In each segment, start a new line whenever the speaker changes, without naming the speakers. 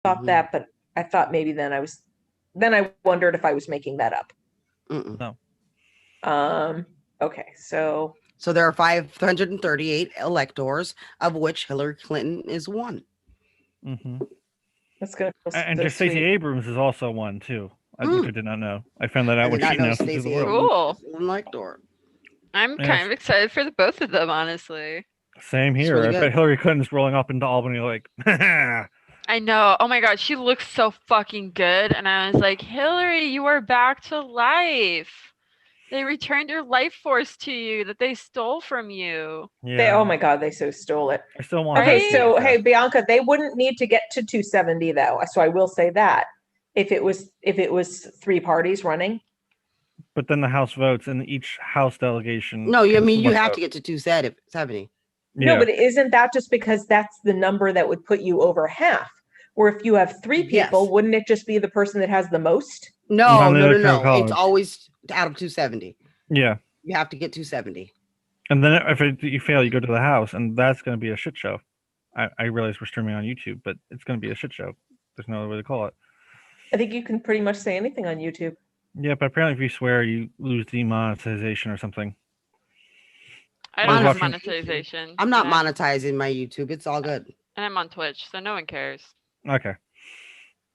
thought that, but I thought maybe then I wondered if I was making that up.
No.
Okay, so
there are 538 electors, of which Hillary Clinton is one.
that's gonna feel
And
so
just Stacey
sweet.
Abrams is also one too, which I did not know. I found that out when she announced it to the world.
Cool.
An elector.
I'm kind of excited for the both of them, honestly.
Same here.
really
I
good.
bet Hillary Clinton's rolling up into Albany like,
I know. Oh my god, she looks so fucking good. And I was like, Hillary, you are back to life. They returned your life force to you that they stole from you.
Yeah. Oh my god, they so stole it.
I still want.
Okay, so hey, Bianca, they wouldn't need to get to 270 though. So I will say that if it was 3 parties running.
But then the House votes, and each House delegation.
No, I mean you have to get to 270.
No, but isn't that just because that's the number that would put you over half? Where if you have 3 people, wouldn't it just be the person that has the most?
No. It's always out of 270.
Yeah.
You have to get 270.
And then if you fail, you go to the House, and that's going to be a shit show. I realize we're streaming on YouTube, but it's going to be a shit show. There's no other way to call it.
I think you can pretty much say anything on YouTube.
Yeah, but apparently if you swear, you lose demonetization or something.
I don't have monetization.
I'm not monetizing my YouTube. It's all good.
And I'm on Twitch, so no one cares.
Okay.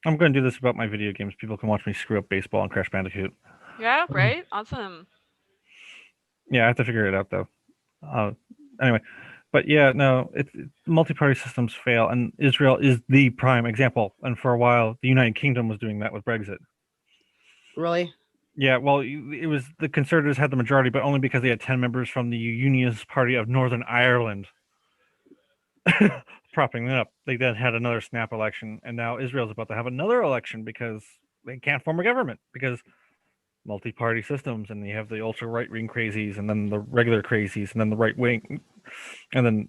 I'm going to do this about my video games. People can watch me screw up baseball and Crash Bandicoot.
Yeah, right? Awesome.
Yeah, I have to figure it out, though. Anyway. But yeah, no, multi-party systems fail, and Israel is the prime example. And for a while, the United Kingdom was doing that with Brexit.
Really?
Yeah, well, it was the Conservatives had the majority, but only because they had 10 members from the Unionist Party of Northern Ireland propping them up. They then had another snap election, and now Israel's about to have another election because they can't form a government because multi-party systems, and you have the ultra right-wing crazies, and then the regular crazies, and then the right-wing, and then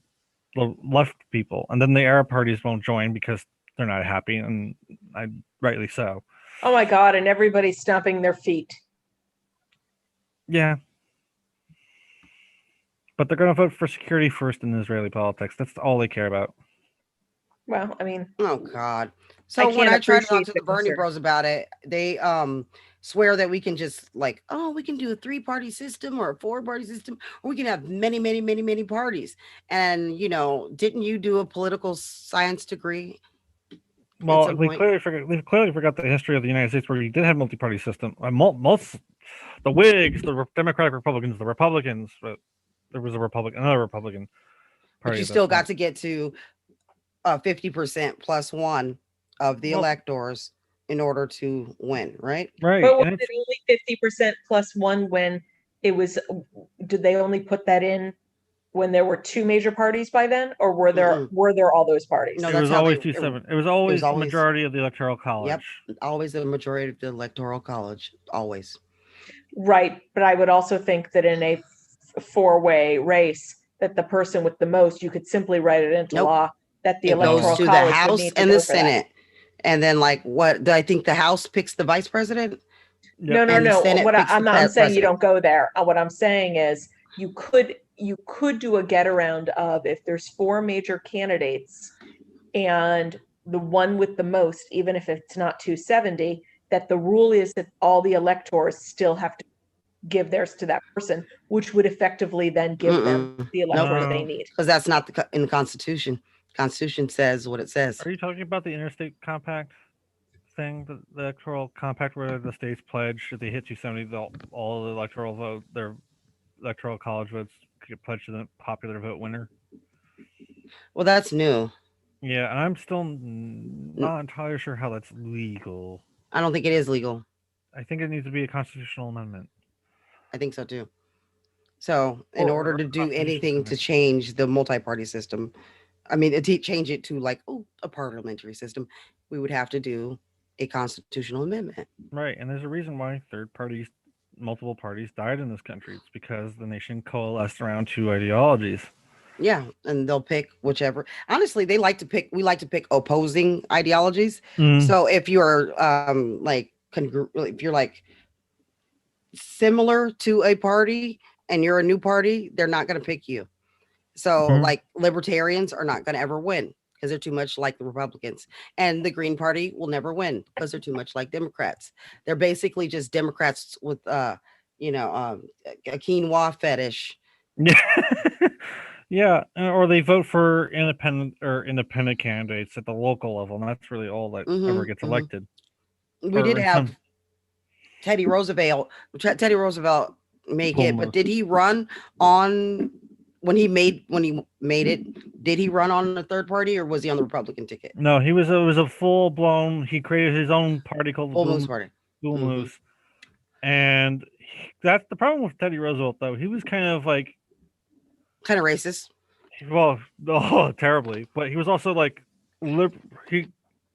the left people, and then the Arab parties won't join because they're not happy, and rightly so.
Oh my god, and everybody's stomping their feet.
Yeah. But they're going to vote for security first in Israeli politics. That's all they care about.
Well, I mean...
Oh, God. So when I tried to talk to the Bernie Bros about it, they swear that we can just we can do a 3-party system or a 4-party system, or we can have many, many, many, many parties. And, didn't you do a political science degree?
Well, they clearly forgot the history of the United States where you did have multi-party system. Most the Whigs, the Democratic Republicans, the Republicans, but there was another Republican party.
But you still got to get to 50% plus 1 of the electors in order to win, right?
Right.
But was it only 50% plus 1 when it was? Did they only put that in when there were 2 major parties by then, or were there all those parties?
No, it was always 270. It was always the majority of the Electoral College.
Yep, always the majority of the Electoral College, always.
Right, but I would also think that in a 4-way race, that the person with the most, you could simply write it into law that the Electoral
goes to
College
the House and the Senate, and then I think the House picks the vice president.
No. I'm saying you don't go there. What I'm saying is you could do a get around of if there's 4 major candidates and the one with the most, even if it's not 270, that the rule is that all the electors still have to give theirs to that person, which would effectively then give them the elector they need.
Because that's not in the Constitution. Constitution says what it says.
Are you talking about the interstate compact thing, the electoral compact where the states pledge if they hit 270, all the electoral vote, their electoral college votes get pledged to the popular vote winner?
Well, that's new.
Yeah, and I'm still not entirely sure how that's legal.
I don't think it is legal.
I think it needs to be a constitutional amendment.
I think so too. So in order to do anything to change the multi-party system, to change it to a parliamentary system, we would have to do a constitutional amendment.
Right, and there's a reason why multiple parties died in this country. It's because the nation coalesced around 2 ideologies.
Yeah, and they'll pick whichever. Honestly, we like to pick opposing ideologies. So if you're if you're similar to a party and you're a new party, they're not going to pick you. So libertarians are not going to ever win. because they're too much like the Republicans. And the Green Party will never win because they're too much like Democrats. They're basically just Democrats with a quinoa fetish.
Yeah, or they vote for independent candidates at the local level, and that's really all that ever gets elected.
We did have Teddy Roosevelt. Teddy Roosevelt make it, but did he run on when he made it? Did he run on the third party, or was he on the Republican ticket?
No, it was a full blown. He created his own party called the
Bull Moose Party.
Bull Moose, and that's the problem with Teddy Roosevelt, though. He was kind of
racist.
Well, terribly, but he was also he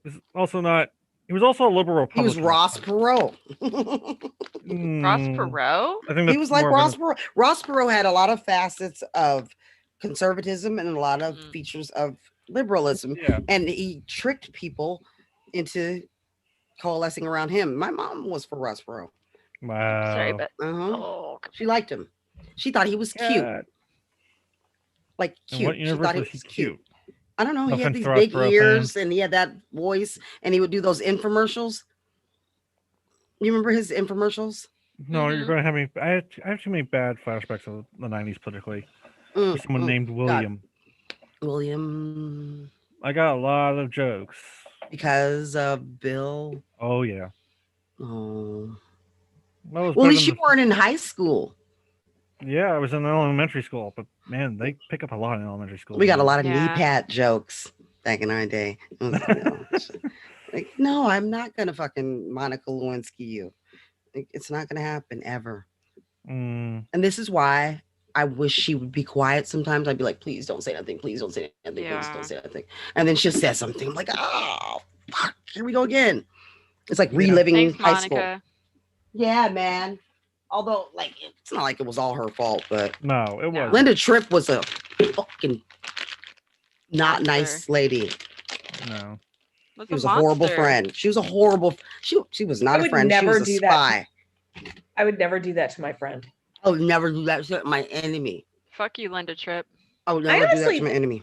was also not. He was also a liberal Republican.
He was Ross Perot.
Ross Perot?
I think
he was like Ross Perot. Ross Perot had a lot of facets of conservatism and a lot of features of liberalism.
Yeah.
And he tricked people into coalescing around him. My mom was for Ross Perot.
Wow.
Sorry, but
she liked him. She thought he was cute. Like cute.
What
She thought he was cute. I don't know.
No
he had these
Ross
big
Perot
ears
fan.
and he had that voice and he would do those infomercials. You remember his infomercials?
No, you're going to have me. I have too many bad flashbacks of the 90s politically. Someone named William.
God. William.
I got a lot of jokes.
Because of Bill.
Oh, yeah.
Oh.
Well,
at least you weren't in high school.
Yeah, I was in elementary school, but man, they pick up a lot in elementary school.
We got a lot of knee pad jokes back in our day. No, I'm not gonna fucking Monica Lewinsky you. It's not gonna happen ever. And this is why I wish she would be quiet sometimes. I'd be like, please don't say nothing. Please don't say anything. Please don't say nothing. And then she'll say something. I'm like, oh, fuck, here we go again. It's like reliving high school. Yeah, man. Although, it's not like it was all her fault, but
no, it wasn't.
Linda Tripp was a fucking not nice lady.
No,
she was a horrible friend. She was a horrible. She was not a friend. She was a spy.
I would never do that to my friend.
I would never do that to my enemy.
Fuck you, Linda Tripp.
I would never do that to my enemy.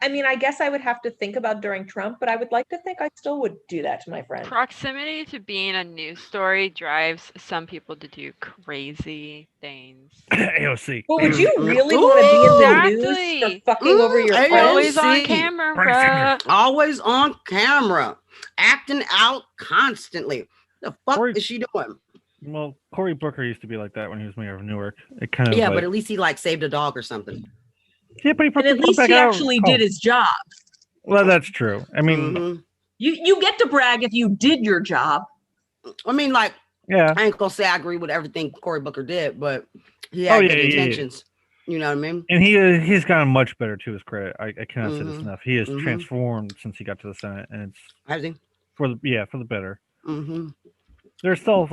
I mean, I guess I would have to think about during Trump, but I would like to think I still would do that to my friend.
Proximity to being a news story drives some people to do crazy things.
AOC.
But would you really want to be in the news for fucking over your friends?
Always on camera, bruh.
Always on camera. Acting out constantly. The fuck is she doing?
Well, Cory Booker used to be like that when he was mayor of Newark. It kind of
but at least he saved a dog or something.
Yeah, but
at least he actually did his job.
Well, that's true. I mean,
you get to brag if you did your job.
I mean, I ain't gonna say I agree with everything Cory Booker did, but he had good intentions. You know what I mean?
And he's gotten much better to his credit. I cannot say this enough. He has transformed since he got to the Senate, and it's for the better. There's still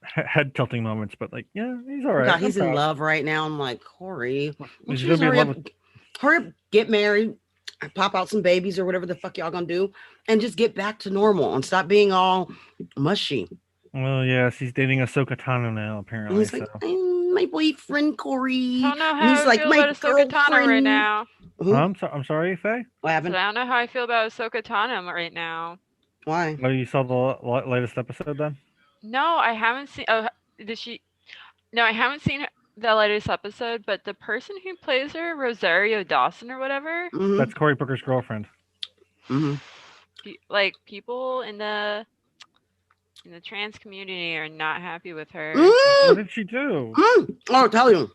head tilting moments, but he's all right.
God, he's in love right now. I'm like, Cory, hurry up, get married, pop out some babies or whatever the fuck y'all gonna do, and just get back to normal and stop being all mushy.
Well, yes, he's dating Ahsoka Tano now, apparently.
He's like, my boyfriend Cory.
I don't know how I feel about Ahsoka Tano right now.
I'm sorry, Faye.
What happened?
I don't know how I feel about Ahsoka Tano right now.
Why?
Oh, you saw the latest episode then?
No, I haven't seen. Oh, did she? No, I haven't seen the latest episode. But the person who plays her, Rosario Dawson or whatever,
that's Cory Booker's girlfriend.
People in the trans community are not happy with her.
What did she do?
Oh, I'll tell you.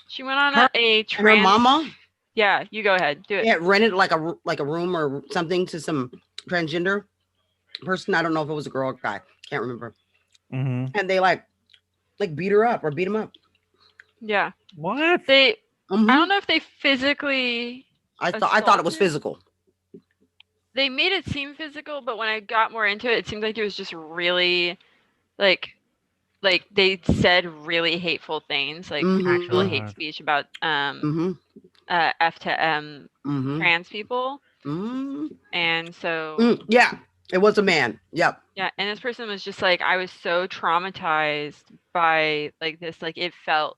She went on a trans.
Her mama.
Yeah, you go ahead. Do it.
Yeah, rented like a room or something to some transgender person. I don't know if it was a girl or a guy. Can't remember. And they beat her up or beat him up.
Yeah.
What?
I don't know if they physically.
I thought it was physical.
They made it seem physical, but when I got more into it, it seemed like it was just really, like they said really hateful things, actual hate speech about F to M trans people, and so
yeah. It was a man. Yep.
Yeah, and this person was just I was so traumatized by this. It felt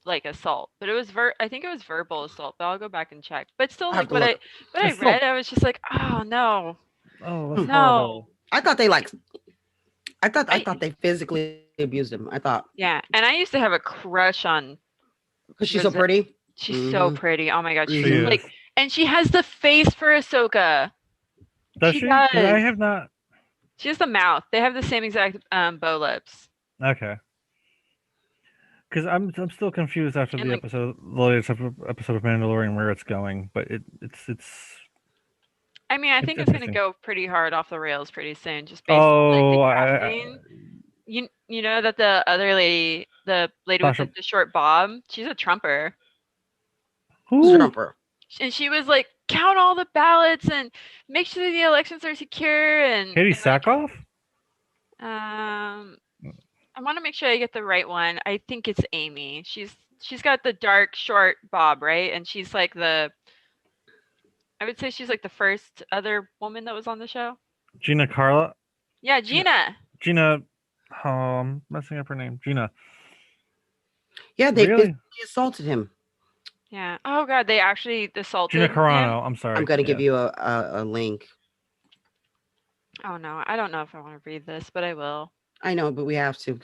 like assault, but it was I think it was verbal assault, but I'll go back and check. But still,
I have
like
to
what
look.
I read, I was just like, oh no,
Oh, that's
no.
horrible.
I thought they physically abused him. I thought.
Yeah, and I used to have a crush on.
Because she's so pretty.
She's so pretty. Oh my god, she's
She
like,
is.
and she has the face for Ahsoka.
Does she? 'Cause
does.
I have not.
She has the mouth. They have the same exact bow lips.
Okay. Because I'm still confused after
And,
the
like-
episode, the latest episode of Mandalorian, where it's going. But it's.
I mean, I think it's gonna
interesting.
go pretty hard off the rails pretty soon, just based on like the casting. You know that the other lady, the lady with
Sasha-
the short bob, she's a Trumper.
Who?
Trumper.
And she was like, count all the ballots and make sure the elections are secure. And
Katie
like,
Sackhoff?
I want to make sure I get the right one. I think it's Amy. She's got the dark short bob, right? And she's like I would say she's like the first other woman that was on the show.
Gina Carla?
Yeah, Gina.
Gina. Oh, I'm messing up her name. Gina.
Yeah, they
really?
physically assaulted him.
Yeah. Oh god, they actually assaulted
Gina Carano.
him?
I'm sorry.
I'm gonna give you a link.
Oh no, I don't know if I want to read this, but I will.
I know, but we have to.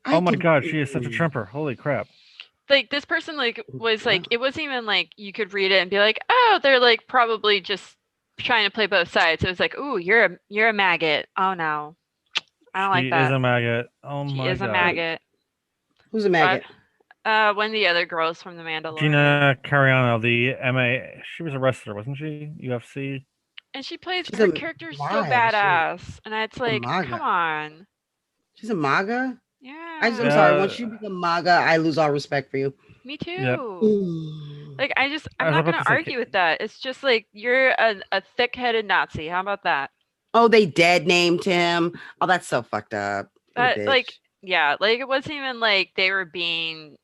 Oh my god, she is such a Trumper. Holy crap.
Like this person was like, it wasn't even like you could read it and be like, oh, they're like probably just trying to play both sides. It was like, ooh, you're a maggot. Oh no, I don't like that.
She is a maggot. Oh my god.
She is a maggot.
Who's a maggot?
One of the other girls from the Mandalorian.
Gina Carano, the MA. She was a wrestler, wasn't she? UFC.
And she plays her character so badass, and it's like, come on.
She's a MAGA.
Yeah.
I'm sorry. Once you become MAGA, I lose all respect for you.
Me too.
Yep.
Like I'm not gonna argue with that. It's just like you're a thick-headed Nazi. How about that?
Oh, they dead named him. Oh, that's so fucked up.
Like, yeah, like it wasn't even like they were being,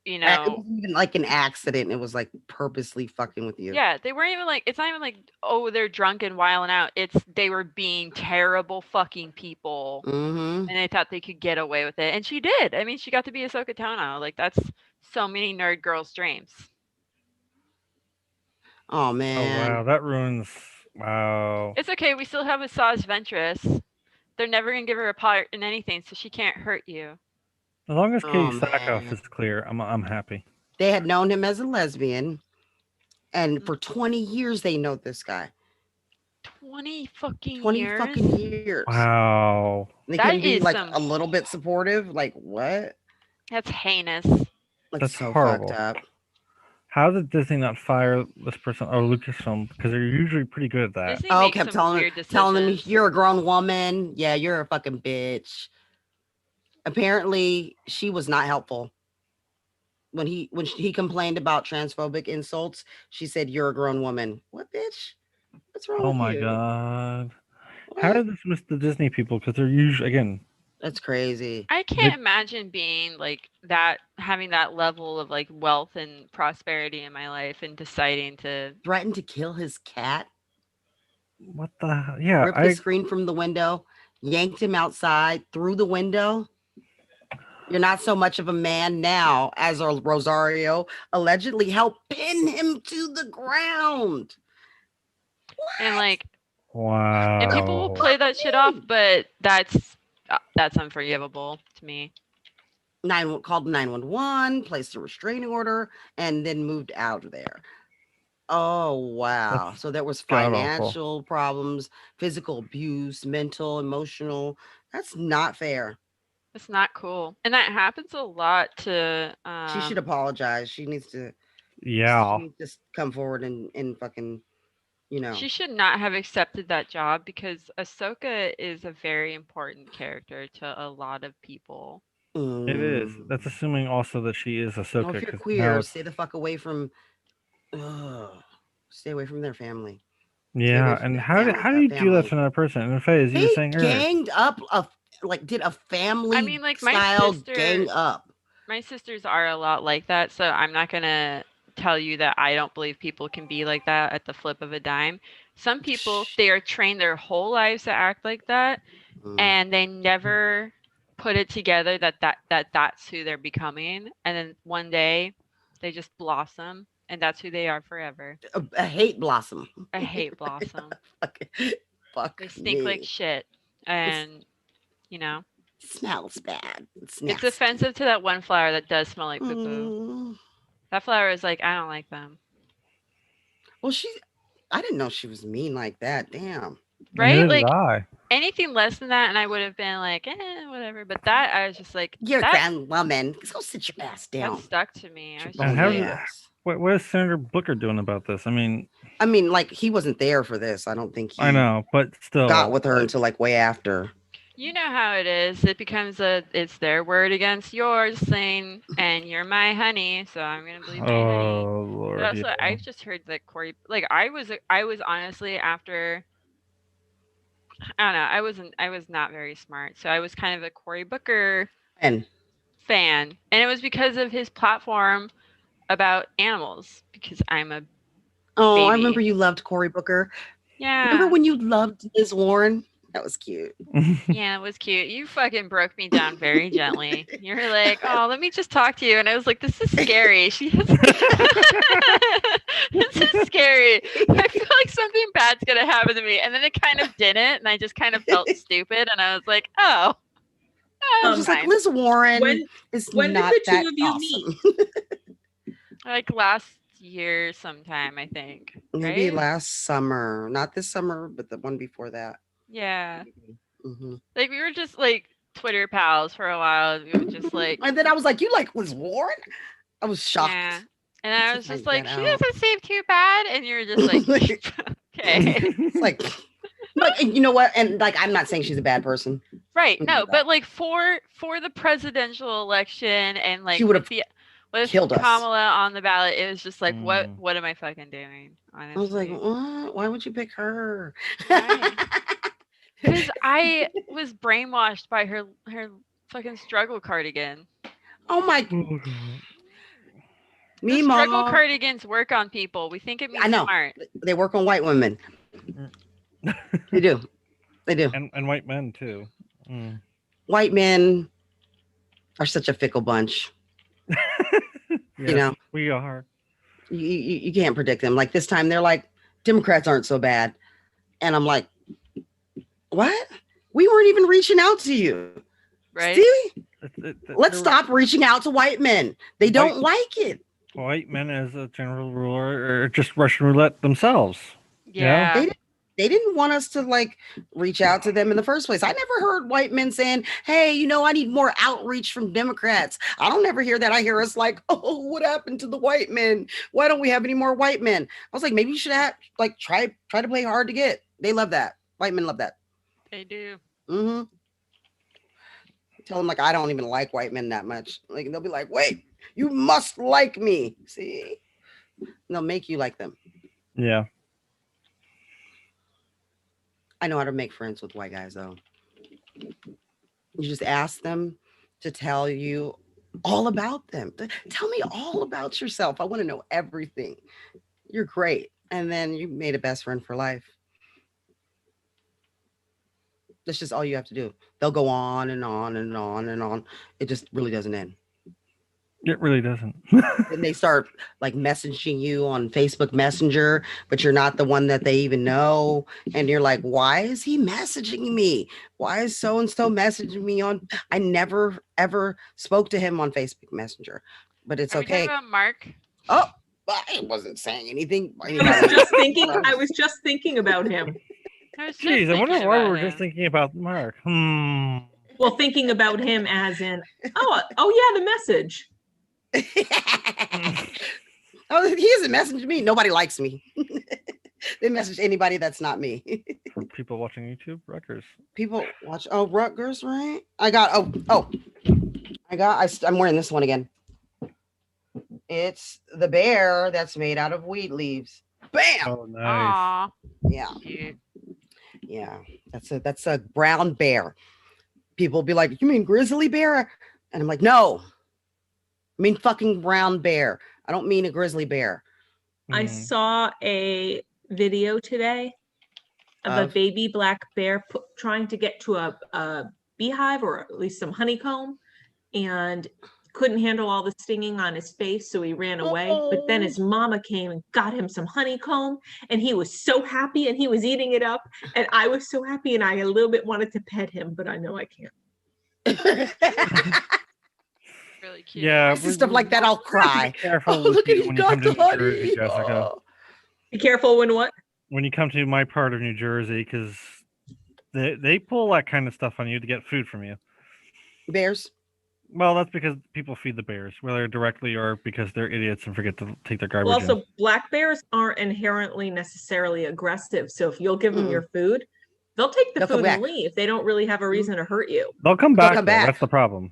it wasn't even like an accident. It was like purposely fucking with you.
Yeah, they weren't even like, it's not even like, oh, they're drunk and wilding out. It's they were being terrible fucking people, and they thought they could get away with it, and she did. I mean, she got to be Ahsoka Tano. Like that's so many nerd girls' dreams.
Oh man.
Oh wow, that ruins. Wow.
It's okay. We still have a Asajj Ventress. They're never gonna give her a part in anything, so she can't hurt you.
As long as Katie Sackhoff is clear, I'm happy.
They had known him as a lesbian, and for 20 years they know this guy.
20 fucking
years.
Wow.
They couldn't be like a little bit supportive. Like what?
That's heinous.
That's
so
horrible.
fucked up.
How did Disney not fire this person or Lucasfilm? Because they're usually pretty good at that.
Disney kept telling them, you're a grown woman. Yeah, you're a fucking bitch. Apparently, she was not helpful. When he complained about transphobic insults, she said, "You're a grown woman." What, bitch? What's wrong with you?
Oh my god! What? How did this miss the Disney people? Because they're usually again.
That's crazy.
I can't imagine being like that, having that level of like wealth and prosperity in my life, and deciding to
threaten to kill his cat.
What the? Yeah,
ripped the screen from the window, yanked him outside, through the window. You're not so much of a man now, as Rosario allegedly helped pin him to the ground.
What? And like,
wow.
And people will play that shit off, but that's unforgivable to me.
Called 911, placed a restraining order, and then moved out of there. Oh wow! So there was financial problems, physical abuse, mental, emotional. That's not fair.
It's not cool, and that happens a lot to.
She should apologize. She needs to.
Yeah.
She needs to come forward and fucking,
She should not have accepted that job because Ahsoka is a very important character to a lot of people.
It is. That's assuming also that she is Ahsoka.
No, if you're queer, stay the fuck away from. Stay away from their family.
Yeah, and how do you do that to another person? And Faye, you saying
ganged up did a family style gang up.
My sisters are a lot like that, so I'm not gonna tell you that I don't believe people can be like that at the flip of a dime. Some people, they are trained their whole lives to act like that, and they never put it together that's who they're becoming, and then one day they just blossom, and that's who they are forever.
A hate blossom.
A hate blossom.
Fuck
They stink like
me.
shit, and you know,
Smells bad.
it's offensive to that one flower that does smell like poo-poo. That flower is like, I don't like them.
Well, I didn't know she was mean like that. Damn.
Right? Like anything less than that, and I would have been like, whatever. But that, I was just like,
you're a grown woman. Go sit your ass down.
That stuck to me.
What is Senator Booker doing about this? I mean,
like he wasn't there for this. I don't think he.
I know, but still
got with her until like way after.
You know how it is. It becomes it's their word against yours thing, and you're my honey, so I'm gonna believe my honey.
Lord,
but also, I've just heard that Cory, like I was honestly after. I don't know. I was not very smart, so I was kind of a Cory Booker fan, and it was because of his platform about animals. Because I'm a baby.
I remember you loved Cory Booker.
Yeah.
Remember when you loved Liz Warren? That was cute.
Yeah, it was cute. You fucking broke me down very gently. You were like, "Oh, let me just talk to you," and I was like, "This is scary." This is scary. I feel like something bad's gonna happen to me, and then it kind of didn't, and I just kind of felt stupid, and I was like, "Oh."
I was just like, Liz Warren
when
not
did the
that
two of you
awesome.
Meet? Like last year sometime, I think.
Maybe
right?
last summer. Not this summer, but the one before that.
Yeah.
Mm-hmm.
Like we were just like Twitter pals for a while. We were just like,
and then I was like, "You like Liz Warren?" I was shocked.
Yeah. And I was just like, "She doesn't seem too bad," and you were just like, "Okay."
It's like, you know what? And like, I'm not saying she's a bad person.
Right. No, but like for the presidential election, and like
she would have
with
killed
Kamala on the ballot, it was just like, what am I fucking doing? Honestly.
I was like, what? Why would you pick her?
Because I was brainwashed by her fucking struggle cardigan.
Oh my!
The struggle cardigans work on people. We think it means smart.
They work on white women. They do. They do.
And white men too.
White men are such a fickle bunch.
Yes, you know, we are.
You can't predict them. Like this time, they're like, Democrats aren't so bad, and I'm like, what? We weren't even reaching out to you,
right?
Stevie? Let's stop reaching out to white men. They don't like it.
White men, as a general rule, are just Russian roulette themselves.
Yeah.
You know?
They didn't want us to like reach out to them in the first place. I never heard white men saying, "Hey, you know, I need more outreach from Democrats." I don't ever hear that. I hear us like, "Oh, what happened to the white men? Why don't we have any more white men?" I was like, maybe you should have like try to play hard to get. They love that. White men love that.
They do.
Mm-hmm. Tell them like I don't even like white men that much. Like they'll be like, "Wait, you must like me." See, and they'll make you like them.
Yeah.
I know how to make friends with white guys, though. You just ask them to tell you all about them. Tell me all about yourself. I want to know everything. You're great. And then you made a best friend for life. That's just all you have to do. They'll go on and on and on and on. It just really doesn't end.
It really doesn't.
Then they start like messaging you on Facebook Messenger, but you're not the one that they even know. And you're like, why is he messaging me? Why is so-and-so messaging me on? I never, ever spoke to him on Facebook Messenger, but it's okay.
Are we talking about Mark?
Oh, I wasn't saying anything.
I was just thinking about him.
Jeez, I wonder why we were just thinking about Mark.
Well, thinking about him as in, oh yeah, the message.
Oh, he hasn't messaged me. Nobody likes me. They message anybody that's not me.
For people watching YouTube, Rutgers.
People watch. Oh, Rutgers, right? I'm wearing this one again. It's the bear that's made out of weed leaves. Bam!
Oh, nice.
Aww.
Yeah. Cute. Yeah. That's a brown bear. People be like, "You mean grizzly bear?" And I'm like, "No. I mean fucking brown bear. I don't mean a grizzly bear."
I saw a video today of a baby black bear trying to get to a beehive or at least some honeycomb, and couldn't handle all the stinging on his face, so he ran away. But then his mama came and got him some honeycomb, and he was so happy, and he was eating it up, and I was so happy, and I a little bit wanted to pet him, but I know I can't.
Really cute.
Yeah,
stuff like that, I'll cry.
Be careful
look at
when
you
you come
got
to
the
New Jersey,
honey.
Jessica.
Be careful when what?
When you come to my part of New Jersey, because they pull that kind of stuff on you to get food from you.
Bears?
Well, that's because people feed the bears, whether directly or because they're idiots and forget to take their garbage.
Well, also, black bears aren't inherently necessarily aggressive. So if you'll give them your food, they'll take the food and leave. They don't really have a reason to hurt you.
They'll come back. That's the problem.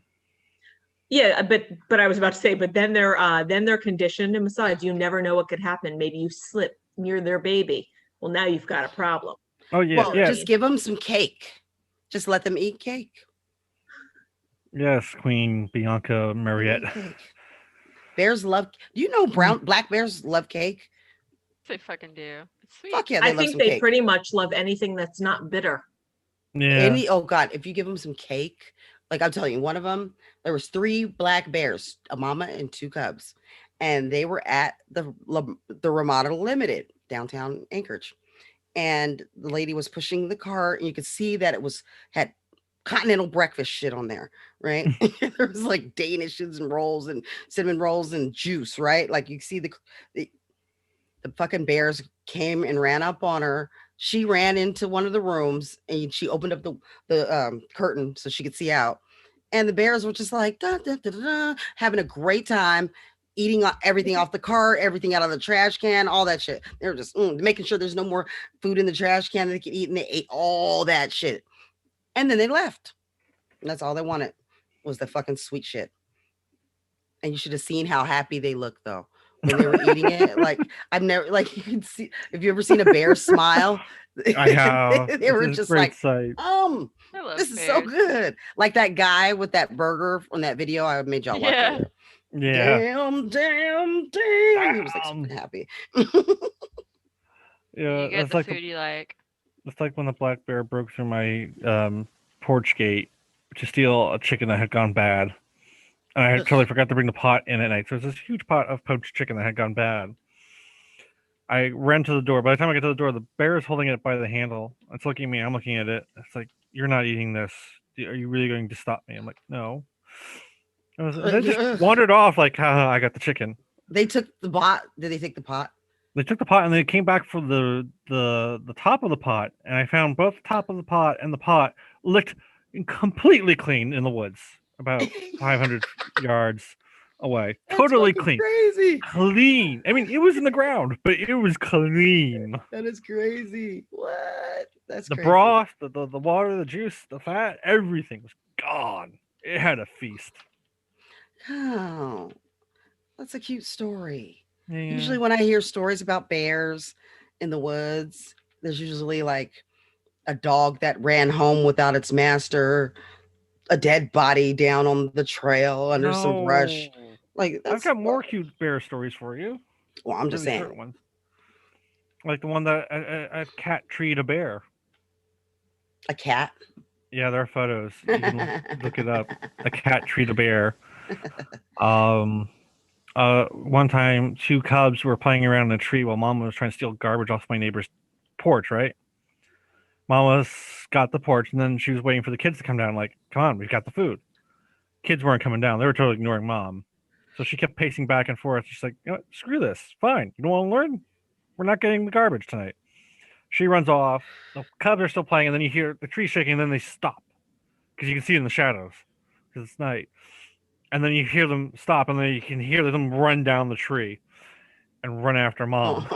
Yeah, but I was about to say, but then they're conditioned, and besides, you never know what could happen. Maybe you slip near their baby. Well, now you've got a problem.
Oh yeah,
well, just give them some cake. Just let them eat cake.
Yes, Queen Bianca Mariette.
Bears love. Do you know black bears love cake?
They fucking do. It's sweet.
Fuck yeah,
I think they pretty much love anything that's not bitter.
Yeah.
Oh God, if you give them some cake, like I'm telling you, one of them, there was 3 black bears, a mama and 2 cubs, and they were at the Ramada Limited downtown Anchorage, and the lady was pushing the cart, and you could see that it had continental breakfast shit on there, right? There was like Danishes and rolls and cinnamon rolls and juice, right? Like you see the fucking bears came and ran up on her. She ran into one of the rooms and she opened up the curtain so she could see out. And the bears were just like da, da, da, da, da, having a great time, eating everything off the cart, everything out of the trash can, all that shit. They were just making sure there's no more food in the trash can that they could eat, and they ate all that shit. And then they left. And that's all they wanted was the fucking sweet shit. And you should have seen how happy they looked though when they were eating it. Like I've never, like you can see, if you ever seen a bear smile,
I have.
They were just like,
sight.
This is so good. Like that guy with that burger on that video I made y'all watch.
Yeah.
Damn. He was like super happy.
Yeah,
you get the food you like.
It's like when the black bear broke through my porch gate to steal a chicken that had gone bad. And I totally forgot to bring the pot in at night. So there's this huge pot of poached chicken that had gone bad. I ran to the door. By the time I get to the door, the bear is holding it by the handle. It's looking at me. I'm looking at it. It's like, you're not eating this. Are you really going to stop me? I'm like, no. They just wandered off like, haha, I got the chicken.
They took the pot. Did they take the pot?
They took the pot and they came back for the top of the pot. And I found both the top of the pot and the pot licked completely clean in the woods, about 500 yards away. That's totally clean.
Crazy.
Clean. I mean, it was in the ground, but it was clean.
That is crazy. What? That's
the
crazy.
Broth, the water, the juice, the fat, everything was gone. It had a feast.
Oh, that's a cute story.
Yeah.
Usually when I hear stories about bears in the woods, there's usually like a dog that ran home without its master, a dead body down on the trail under some brush. Like
I've got more cute bear stories for you.
Well, I'm just saying.
Ones. Like the one that a cat treed a bear.
A cat?
Yeah, there are photos. You can look it up. A cat treed a bear. One time, 2 cubs were playing around in a tree while Mama was trying to steal garbage off my neighbor's porch, right? Mama got the porch, and then she was waiting for the kids to come down, like, come on, we've got the food. Kids weren't coming down. They were totally ignoring Mom. So she kept pacing back and forth. She's like, you know what? Screw this. Fine. You don't want to learn? We're not getting the garbage tonight. She runs off. The cubs are still playing, and then you hear the tree shaking, and then they stop. Because you can see it in the shadows. Because it's night. And then you hear them stop, and then you can hear them run down the tree and run after Mom.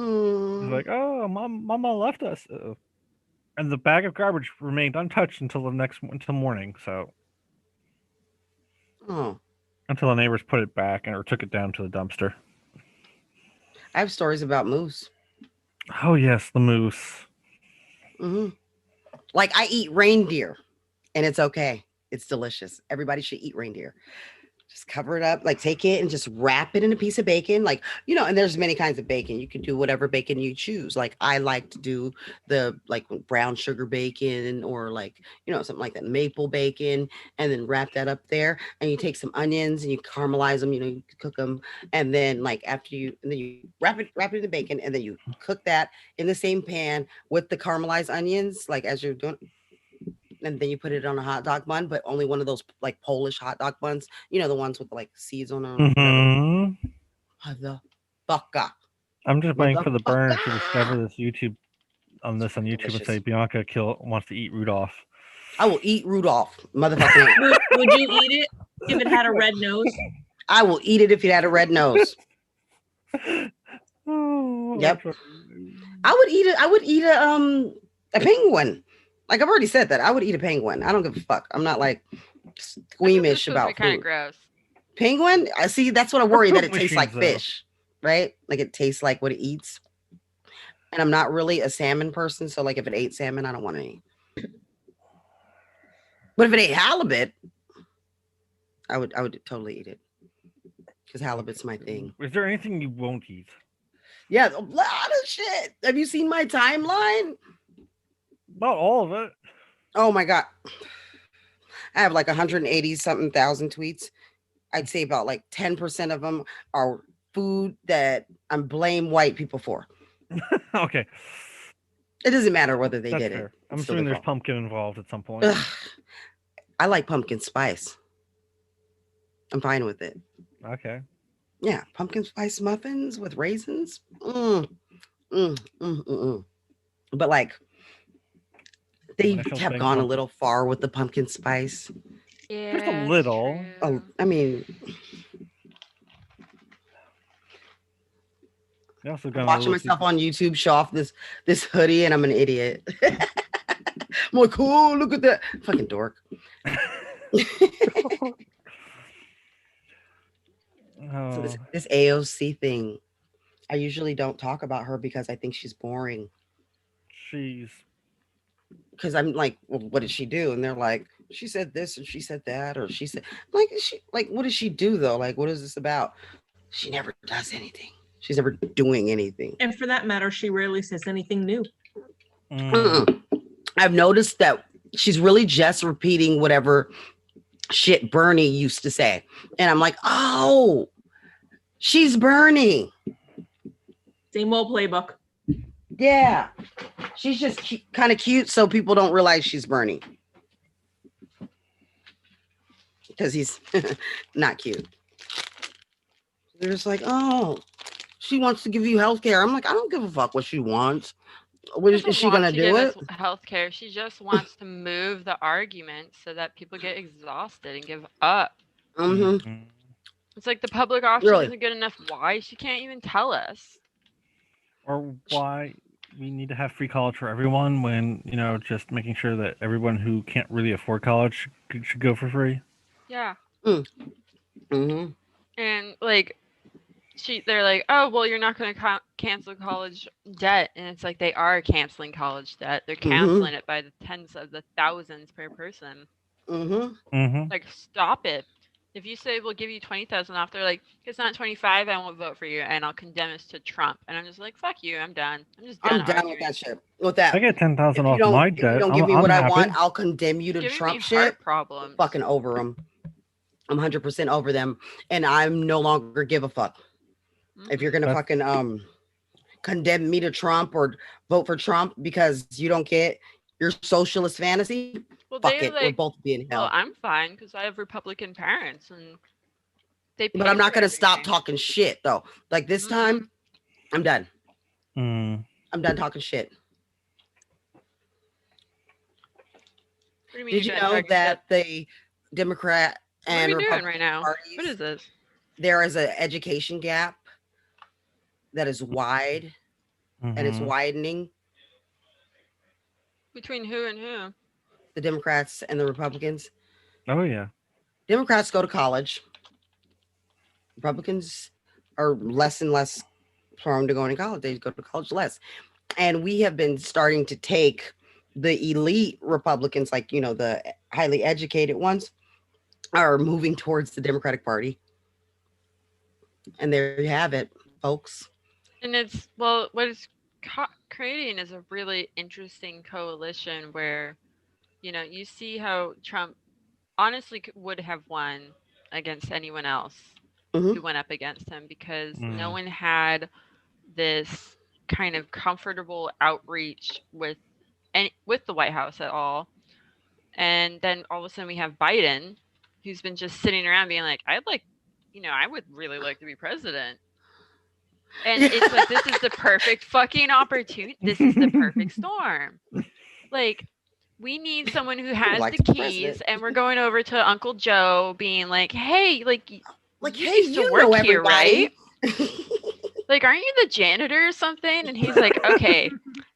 It's like, oh, Mama left us. And the bag of garbage remained untouched until morning. So, until the neighbors put it back or took it down to the dumpster.
I have stories about moose.
Oh yes, the moose.
Like I eat reindeer, and it's okay. It's delicious. Everybody should eat reindeer. Just cover it up, like take it and just wrap it in a piece of bacon. Like, and there's many kinds of bacon. You can do whatever bacon you choose. Like I like to do the like brown sugar bacon or like, something like that, maple bacon, and then wrap that up there. And you take some onions and you caramelize them, you cook them. And then like after you wrap it in the bacon, and then you cook that in the same pan with the caramelized onions, like as you're doing. And then you put it on a hot dog bun, but only one of those like Polish hot dog buns, the ones with like seeds on them. The fuck up.
I'm just waiting for the burn to discover this YouTube on YouTube and say Bianca wants to eat Rudolph.
I will eat Rudolph, motherfucker.
Would you eat it if it had a red nose?
I will eat it if it had a red nose. Yep. I would eat it. I would eat a penguin. Like I've already said that. I would eat a penguin. I don't give a fuck. I'm not like squeamish about
kind
food.
Of gross.
Penguin? I see. That's what I worry, that it tastes like fish, right? Like it tastes like what it eats. And I'm not really a salmon person, so like if it ate salmon, I don't want to eat. But if it ate halibut, I would totally eat it, because halibut's my thing.
Is there anything you won't eat?
Yeah, a lot of shit. Have you seen my timeline?
Not all of it.
Oh my God. I have like 180 something thousand tweets. I'd say about like 10% of them are food that I blame white people for.
Okay.
It doesn't matter whether they did
fair.
it.
I'm assuming there's pumpkin involved at some point.
Ugh. I like pumpkin spice. I'm fine with it.
Okay.
Yeah, pumpkin spice muffins with raisins. But like, they have gone a little far with the pumpkin spice.
Yeah,
just a little.
Oh, I mean,
I'm
watching myself on YouTube show off this hoodie, and I'm an idiot. I'm like, cool, look at that, fucking dork. So this AOC thing, I usually don't talk about her because I think she's boring. Because I'm like, well, what did she do? And they're like, she said this and she said that, or she said, what does she do though? Like, what is this about? She never does anything. She's never doing anything.
And for that matter, she rarely says anything new.
I've noticed that she's really just repeating whatever shit Bernie used to say. And I'm like, oh, she's Bernie.
Same old playbook.
Yeah. She's just kind of cute, so people don't realize she's Bernie. Because he's not cute. They're just like, oh, she wants to give you health care. I'm like, I don't give a fuck what she wants. Is she going to do it?
Healthcare. She just wants to move the argument so that people get exhausted and give up.
Mm-hmm.
It's like the public option isn't good enough. Why? She can't even tell us.
Or why we need to have free college for everyone when, just making sure that everyone who can't really afford college should go for free.
Yeah.
Mm-hmm.
And like, they're like, oh, well, you're not going to cancel college debt. And it's like, they are canceling college debt. They're canceling it by the tens of the thousands per person. Like, stop it. If you say we'll give you 20,000 off, they're like, if it's not 25, I won't vote for you, and I'll condemn us to Trump. And I'm just like, fuck you, I'm done. I'm done
with that shit. With that,
I get 10,000 off my debt.
If you don't give me what I want, I'll condemn you to Trump shit.
Problems.
Fucking over them. I'm 100% over them, and I'm no longer give a fuck. If you're gonna fucking condemn me to Trump or vote for Trump because you don't get your socialist fantasy, fuck it. We're both being hell.
Well, I'm fine because I have Republican parents, and
but I'm not gonna stop talking shit though. Like this time, I'm done. I'm done talking shit. Did you know that the Democrat and Republican
right now?
parties,
what is this?
There is an education gap that is wide, and it's widening.
Between who and who?
The Democrats and the Republicans.
Oh yeah.
Democrats go to college. Republicans are less and less prone to going to college. They go to college less. And we have been starting to take the elite Republicans, like, the highly educated ones, are moving towards the Democratic Party. And there you have it, folks.
And what it's creating is a really interesting coalition where, you see how Trump honestly would have won against anyone else who went up against him, because no one had this kind of comfortable outreach with the White House at all. And then all of a sudden we have Biden, who's been just sitting around being like, I would really like to be president. And it's like, this is the perfect fucking opportunity. This is the perfect storm. Like, we need someone who has the keys, and we're going over to Uncle Joe being like, hey, hey, you work here, right? Like, aren't you the janitor or something? And he's like, okay,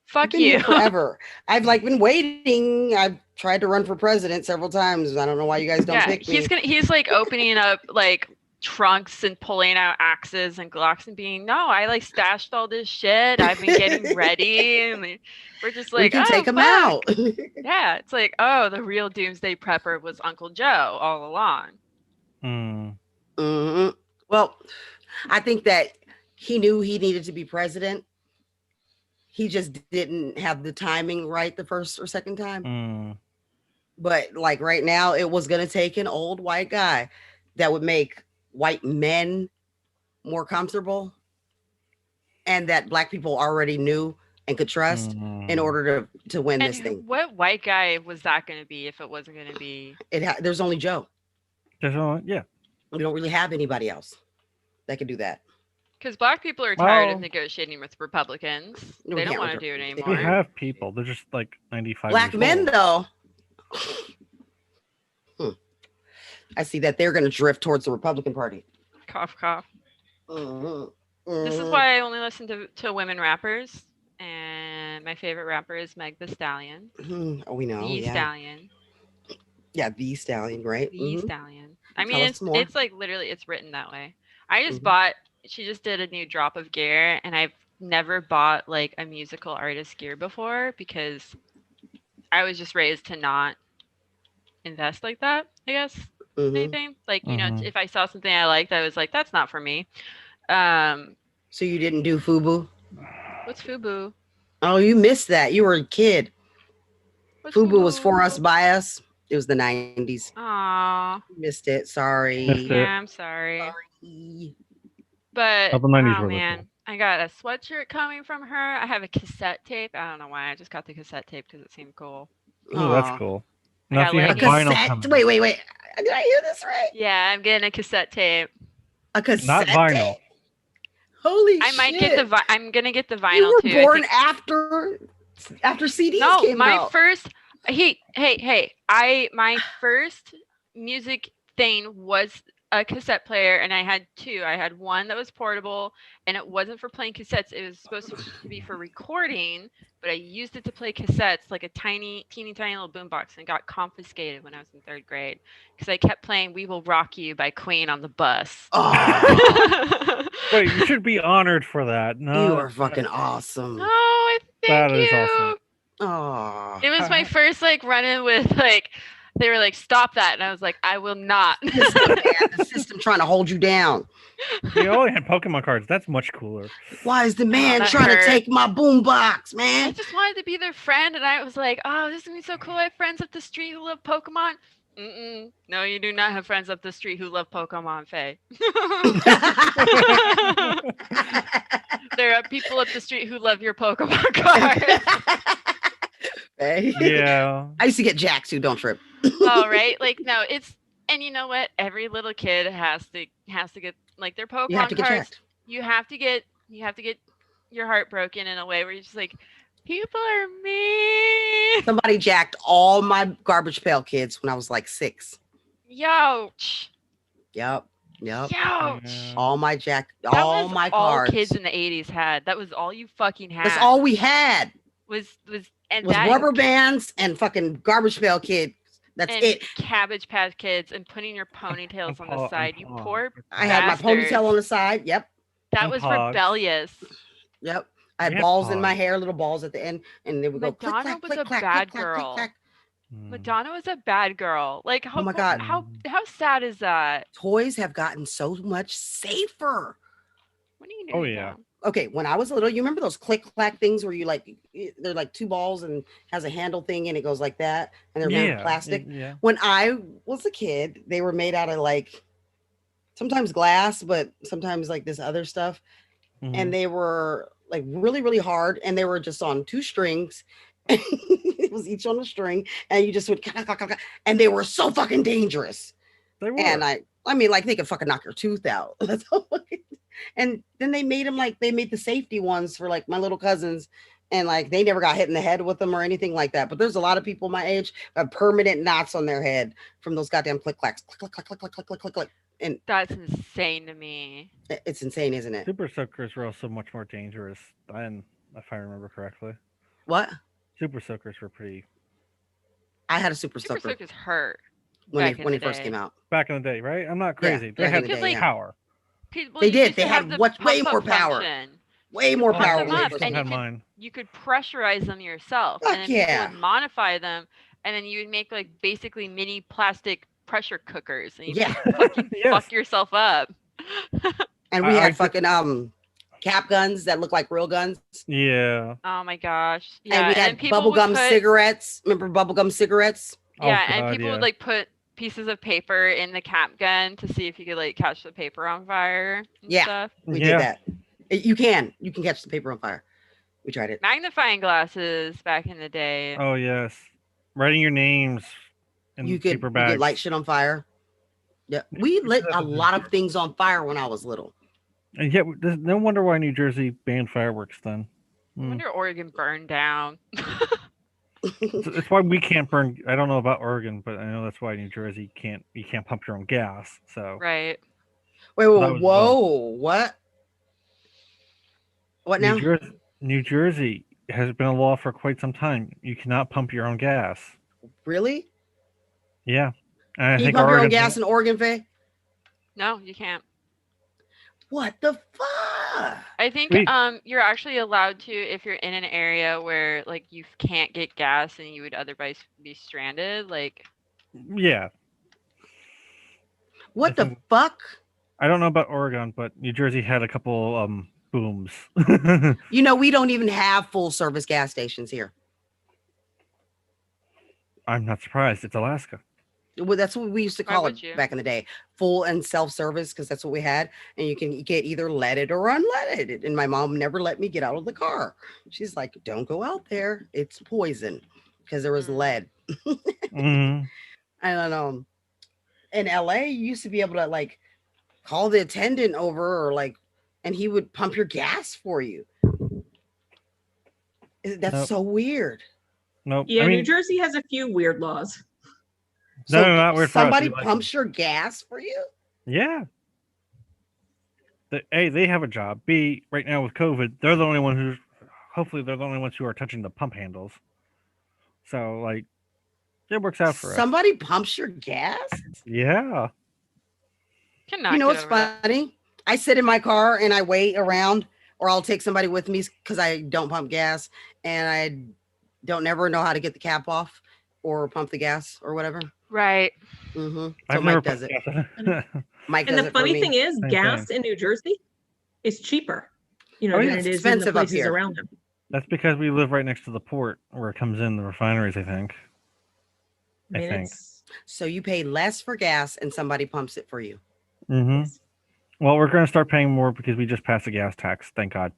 fuck you.
Forever. I've been waiting. I've tried to run for president several times. I don't know why you guys don't pick me.
He's like opening up trunks and pulling out axes and Glocks and being, no, I stashed all this shit. I've been getting ready. And we're just like,
we can take him out.
Yeah. It's like, oh, the real doomsday prepper was Uncle Joe all along.
Well, I think that he knew he needed to be president. He just didn't have the timing right the first or second time. But right now, it was going to take an old white guy that would make white men more comfortable, and that black people already knew and could trust in order to win this thing.
What white guy was that going to be if it wasn't going to be?
There's only Joe.
We don't
really have anybody else that could do that.
Because black people are tired of negotiating with Republicans. They don't want to do it anymore.
We have people. They're just 95
black men, though. I see that they're going to drift towards the Republican Party.
Cough, cough. This is why I only listen to women rappers. And my favorite rapper is Meg Thee Stallion.
Oh, we know.
The Stallion.
Yeah, The Stallion, right?
The Stallion. I mean, it's literally, it's written that way. I just bought, she just did a new drop of gear, and I've never bought a musical artist gear before, because I was just raised to not invest like that, I guess. Anything if I saw something I liked, I was like, that's not for me.
So you didn't do FUBU?
What's FUBU?
Oh, you missed that. You were a kid. FUBU was For Us By Us. It was the 90s.
Aww.
Missed it. Sorry.
Yeah, I'm sorry. But man, I got a sweatshirt coming from her. I have a cassette tape. I don't know why. I just got the cassette tape because it seemed cool.
Oh, that's cool.
Now, if you had vinyl, wait. Did I hear this right?
Yeah, I'm getting a cassette tape.
A cassette
Not vinyl.
Tape? Holy shit.
I might get I'm going to get the vinyl too.
You were born after CDs came out. No,
my first my first music thing was a cassette player, and I had two. I had one that was portable, and it wasn't for playing cassettes. It was supposed to be for recording, but I used it to play cassettes, like a teeny little boombox, and it got confiscated when I was in 3rd grade because I kept playing "We Will Rock You" by Queen on the bus.
Oh.
Wait, you should be honored for that. No,
you are fucking awesome.
Oh, thank you.
That is awesome.
Oh,
it was my first run-in with they were like, stop that. And I was like, I will not.
The system trying to hold you down.
You only had Pokemon cards. That's much cooler.
Why is the man trying to take my boombox, man?
I just wanted to be their friend. And I was like, oh, this is going to be so cool. I have friends up the street who love Pokemon. No, you do not have friends up the street who love Pokemon, Faye. There are people up the street who love your Pokemon cards.
Hey.
Yeah.
I used to get Jacks who don't trip.
Oh, right. No, it's, and you know what? Every little kid has to get their Pokemon cards. You have to get your heart broken in a way where you're just like, people are mean.
Somebody jacked all my Garbage Pail Kids when I was 6.
Youch.
Yep.
Youch.
All my
all
cards.
Kids in the 80s had. That was all you fucking had.
That's all we had.
Was
rubber bands and fucking Garbage Pail Kids. That's it.
Cabbage Patch Kids and putting your ponytails on the side. You poor
I had my ponytail on the side. Yep.
That was rebellious.
Yep. I had balls in my hair, little balls at the end, and they would go click,
Madonna
clack,
was a bad girl.
Click, clack.
Madonna was a bad girl. Like,
Oh my God.
how sad is that?
Toys have gotten so much safer.
What are you
Oh,
doing?
yeah.
Okay, when I was little, you remember those click clack things where you like they're like two balls and has a handle thing and it goes like that and they're made of plastic.
Yeah.
When I was a kid, they were made out of like sometimes glass, but sometimes like this other stuff, and they were like really really hard, and they were just on two strings. It was each on a string, and you just would and they were so fucking dangerous.
They were.
And I mean, like they could fucking knock your tooth out. That's all. And then they made them like they made the safety ones for like my little cousins, and like they never got hit in the head with them or anything like that. But there's a lot of people my age who have permanent knots on their head from those goddamn click clacks. Click click click click click click click click. And
that's insane to me.
It's insane, isn't it?
Super soakers were also much more dangerous then, if I remember correctly.
What?
Super soakers were pretty.
I had a super
Super
soaker
soakers hurt
when they first came out.
Back in the day, right? I'm not crazy.
Yeah,
they had
the day,
power.
People
they did.
used
They
to
had
have the
way more
pump-up
power.
function.
Way more
Pump
power.
them
when they
up,
first
and
came
had
out.
mine.
you could pressurize them yourself,
Fuck
and then
yeah.
people would modify them, and then you would make like basically mini plastic pressure cookers, and you
Yeah.
fucking
Yes.
fuck yourself up.
And we
I
had fucking cap guns that look like real guns.
Yeah.
Oh my gosh! Yeah,
And we
then
had
people would
bubblegum
put-
cigarettes. Remember bubblegum cigarettes?
Yeah,
Oh,
and
God,
people
yeah.
would like put pieces of paper in the cap gun to see if you could like catch the paper on fire and
Yeah.
stuff.
We
Yeah.
did that. You can catch the paper on fire. We tried it.
Magnifying glasses back in the day.
Oh yes. Writing your names in
You
paper
could
bags.
light shit on fire. Yeah, we lit a lot of things on fire when I was little.
And yet, there's no wonder why New Jersey banned fireworks then.
I wonder Oregon burned down.
It's why we can't burn. I don't know about Oregon, but I know that's why New Jersey can't. You can't pump your own gas. So
Right.
Wait,
that
whoa,
was,
what? What now?
New Jersey has been a law for quite some time. You cannot pump your own gas.
Really?
Yeah, and I
Can you
think
pump your own
Oregon.
gas in Oregon, Faye?
No, you can't.
What the fuck?
I think
Sweet.
you're actually allowed to if you're in an area where like you can't get gas and you would otherwise be stranded. Like
Yeah,
What the fuck?
I don't know about Oregon, but New Jersey had a couple booms.
You know, we don't even have full service gas stations here.
I'm not surprised. It's Alaska.
Well, that's what we used to
Why
call
would
it
you?
back in the day, full and self-service, because that's what we had. And you can get either leaded or unleaded. And my mom never let me get out of the car. She's like, don't go out there. It's poison, because there was lead.
Mhm.
I don't know. In LA, you used to be able to like call the attendant over or like, and he would pump your gas for you. That's
Nope.
so weird.
Nope.
Yeah,
I mean,
New Jersey has a few weird laws.
No, not weird for us.
somebody
We like
pumps your gas for you?
yeah. A, they have a job. B, right now with COVID, they're the only one who's. Hopefully, they're the only ones who are touching the pump handles. So, like, it works out for us.
Somebody pumps your gas?
Yeah.
cannot
You know
get
what's
over that.
funny? I sit in my car and I wait around, or I'll take somebody with me because I don't pump gas and I don't never know how to get the cap off or pump the gas or whatever.
Right.
Mm-hmm. So
I've never
Mike does it.
it.
Mike
And
does
the
it for
funny
me.
thing is,
Same
gas
thing.
in New Jersey is cheaper,
Oh,
than
yeah,
it
it's
is in the
expensive up
places
here.
around them.
That's because we live right next to the port where it comes in, the refineries, I think.
I mean,
think.
it's
So you pay less for gas and somebody pumps it for you.
Mm-hmm. Well, we're going to start paying more because we just passed a gas tax. Thank God.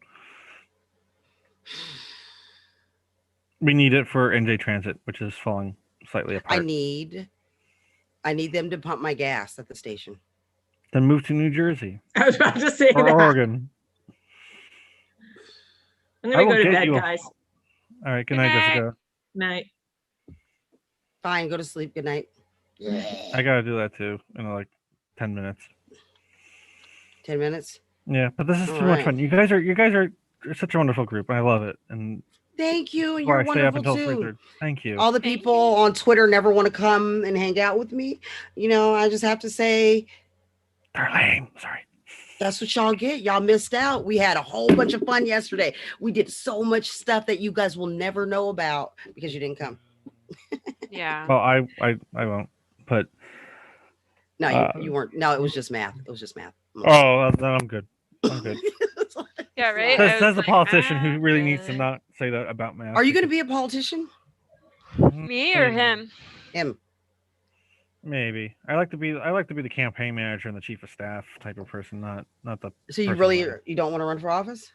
We need it for NJ Transit, which is falling slightly apart.
I need them to pump my gas at the station.
Then move to New Jersey
I was about to say
or
that.
Oregon.
I'm
I
gonna
will
go to
get
bed,
you a-
guys.
All right. Good
Good
night,
night.
Jessica.
Night.
Fine, go to sleep. Good night.
I got to do that too in like 10 minutes.
10 minutes.
Yeah, but this is
All
too much
right.
fun. You guys are such a wonderful group. I love it. And
Thank you. And
that's why
you're
I stay up
wonderful
until
too.
3:30. Thank you.
All the
Thank
people
you.
on Twitter never want to come and hang out with me. I just have to say
They're lame. Sorry.
that's what y'all get. Y'all missed out. We had a whole bunch of fun yesterday. We did so much stuff that you guys will never know about because you didn't come.
Yeah.
Well, I won't. But
No, you weren't. No, it was just math. It was just math.
oh, then I'm good. I'm good.
Yeah, right?
Says,
I
says
was
the
like,
politician who really needs to
good.
not say that about math.
Are you going to be a politician?
Me or him?
Him.
Maybe. I like to be the campaign manager and the chief of staff type of person, not the.
So you
person
really
running.
you don't want to run for office?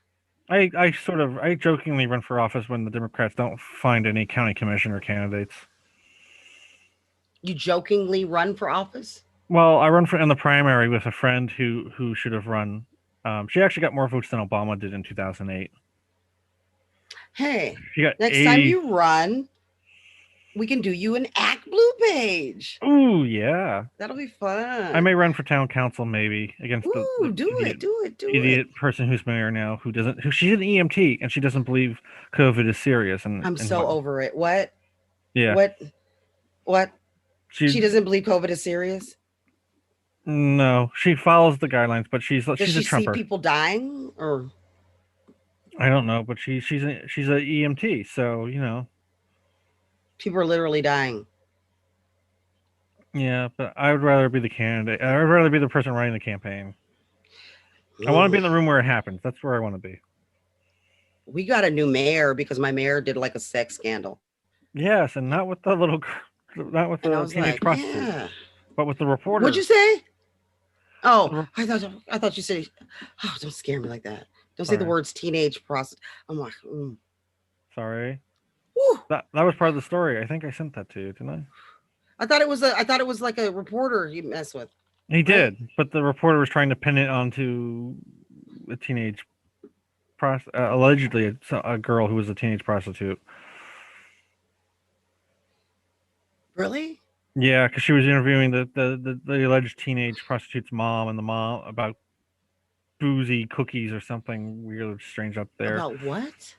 I jokingly run for office when the Democrats don't find any county commissioner candidates.
You jokingly run for office?
Well, I run in the primary with a friend who should have run. She actually got more votes than Obama did in 2008.
Hey,
She got
next
80...
time you run, we can do you an Act Blue page.
Ooh, yeah.
That'll be fun.
I may run for town council maybe against the
do it.
idiot person who's mayor now who she's an EMT and she doesn't believe COVID is serious. And
I'm so over it. What?
Yeah.
What? She doesn't believe COVID is serious?
No, she follows the guidelines, but she's a Trumper.
Does she see people dying or?
I don't know, but she's a EMT, so
people are literally dying.
Yeah, but I would rather be the candidate. I would rather be the person running the campaign. I want to be in the room where it happens. That's where I want to be.
We got a new mayor because my mayor did like a sex scandal.
Yes, and not with the teenage prostitute, but with the reporter.
What'd you say? Oh, I thought you said. Oh, don't scare me like that. Don't say the words teenage prostitute. I'm like,
Sorry.
Woo.
That was part of the story. I think I sent that to you, didn't I?
I thought it was like a reporter you mess with.
He did, but the reporter was trying to pin it onto a teenage allegedly a girl who was a teenage prostitute.
Really?
Yeah, because she was interviewing the alleged teenage prostitute's mom and the mom about boozy cookies or something weird, strange up there.
About what?